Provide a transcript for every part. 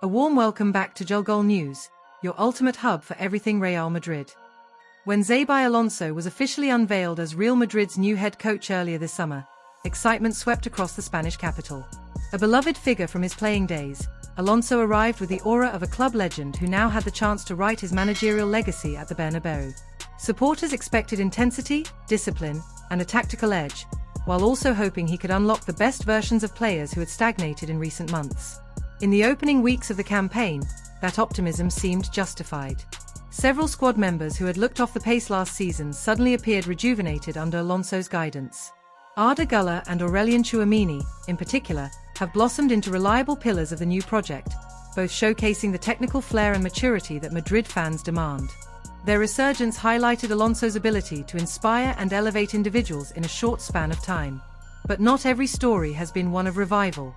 A warm welcome back to Gol News, your ultimate hub for everything Real Madrid. When Xabi Alonso was officially unveiled as Real Madrid's new head coach earlier this summer, excitement swept across the Spanish capital. A beloved figure from his playing days, Alonso arrived with the aura of a club legend who now had the chance to write his managerial legacy at the Bernabeu. Supporters expected intensity, discipline, and a tactical edge, while also hoping he could unlock the best versions of players who had stagnated in recent months. In the opening weeks of the campaign, that optimism seemed justified. Several squad members who had looked off the pace last season suddenly appeared rejuvenated under Alonso's guidance. Arda, Güler and Aurélien Tchouaméni, in particular, have blossomed into reliable pillars of the new project, both showcasing the technical flair and maturity that Madrid fans demand. Their resurgence highlighted Alonso's ability to inspire and elevate individuals in a short span of time. But not every story has been one of revival.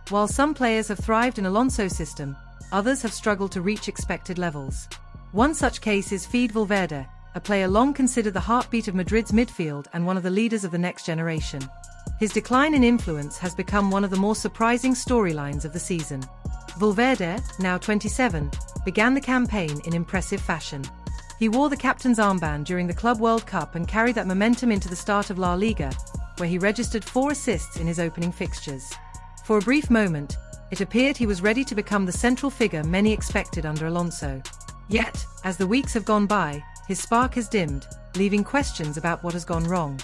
While some players have thrived in Alonso's system, others have struggled to reach expected levels. One such case is Fede Valverde, a player long considered the heartbeat of Madrid's midfield and one of the leaders of the next generation. His decline in influence has become one of the more surprising storylines of the season. Valverde, now 27, began the campaign in impressive fashion. He wore the captain's armband during the Club World Cup and carried that momentum into the start of La Liga, where he registered 4 assists in his opening fixtures. For a brief moment, it appeared he was ready to become the central figure many expected under Alonso. Yet, as the weeks have gone by, his spark has dimmed, leaving questions about what has gone wrong.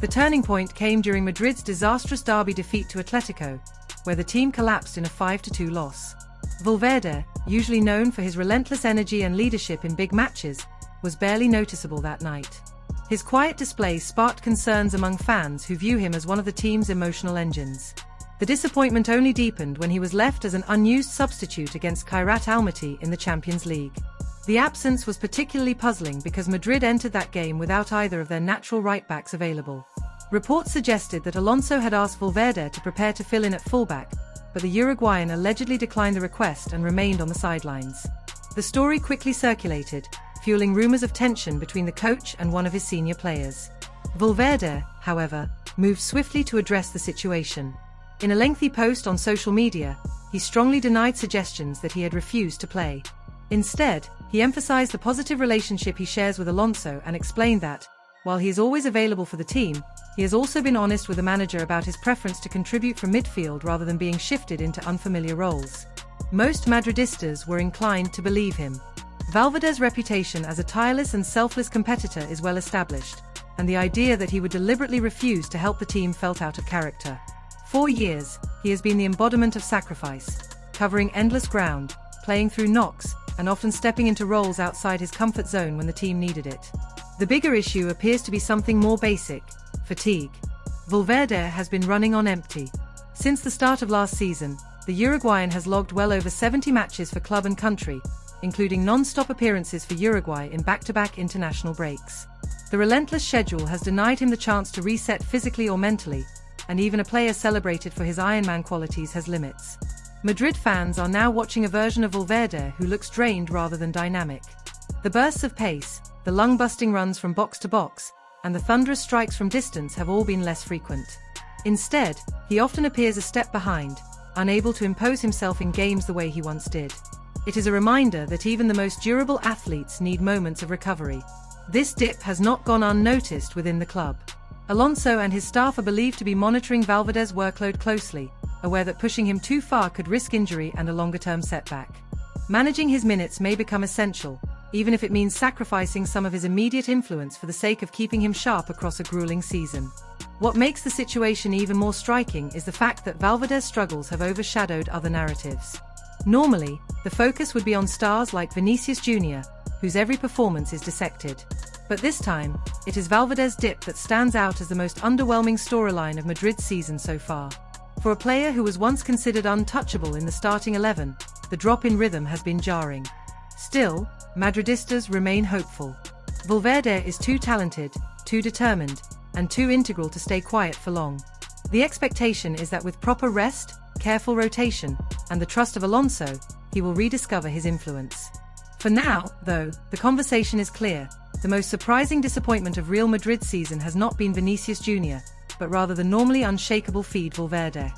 The turning point came during Madrid's disastrous derby defeat to Atlético, where the team collapsed in a 5-2 loss. Valverde, usually known for his relentless energy and leadership in big matches, was barely noticeable that night. His quiet display sparked concerns among fans who view him as one of the team's emotional engines. The disappointment only deepened when he was left as an unused substitute against Kairat Almaty in the Champions League. The absence was particularly puzzling because Madrid entered that game without either of their natural right-backs available. Reports suggested that Alonso had asked Valverde to prepare to fill in at fullback, but the Uruguayan allegedly declined the request and remained on the sidelines. The story quickly circulated, fueling rumors of tension between the coach and one of his senior players. Valverde, however, moved swiftly to address the situation. In a lengthy post on social media, he strongly denied suggestions that he had refused to play. Instead, he emphasized the positive relationship he shares with Alonso and explained that, while he is always available for the team, he has also been honest with the manager about his preference to contribute from midfield rather than being shifted into unfamiliar roles. Most Madridistas were inclined to believe him. Valverde's reputation as a tireless and selfless competitor is well established, and the idea that he would deliberately refuse to help the team felt out of character. For years, he has been the embodiment of sacrifice, covering endless ground, playing through knocks, and often stepping into roles outside his comfort zone when the team needed it. The bigger issue appears to be something more basic: fatigue. Valverde has been running on empty. Since the start of last season, the Uruguayan has logged well over 70 matches for club and country, including non-stop appearances for Uruguay in back-to-back international breaks. The relentless schedule has denied him the chance to reset physically or mentally, and even a player celebrated for his Ironman qualities has limits. Madrid fans are now watching a version of Valverde who looks drained rather than dynamic. The bursts of pace, the lung-busting runs from box to box, and the thunderous strikes from distance have all been less frequent. Instead, he often appears a step behind, unable to impose himself in games the way he once did. It is a reminder that even the most durable athletes need moments of recovery. This dip has not gone unnoticed within the club. Alonso and his staff are believed to be monitoring Valverde's workload closely, aware that pushing him too far could risk injury and a longer-term setback. Managing his minutes may become essential, even if it means sacrificing some of his immediate influence for the sake of keeping him sharp across a grueling season. What makes the situation even more striking is the fact that Valverde's struggles have overshadowed other narratives. Normally, the focus would be on stars like Vinicius Jr., whose every performance is dissected. But this time, it is Valverde's dip that stands out as the most underwhelming storyline of Madrid's season so far. For a player who was once considered untouchable in the starting 11, the drop in rhythm has been jarring. Still, Madridistas remain hopeful. Valverde is too talented, too determined, and too integral to stay quiet for long. The expectation is that with proper rest, careful rotation, and the trust of Alonso, he will rediscover his influence. For now, though, the conversation is clear. The most surprising disappointment of Real Madrid's season has not been Vinicius Jr., but rather the normally unshakable Fede Valverde.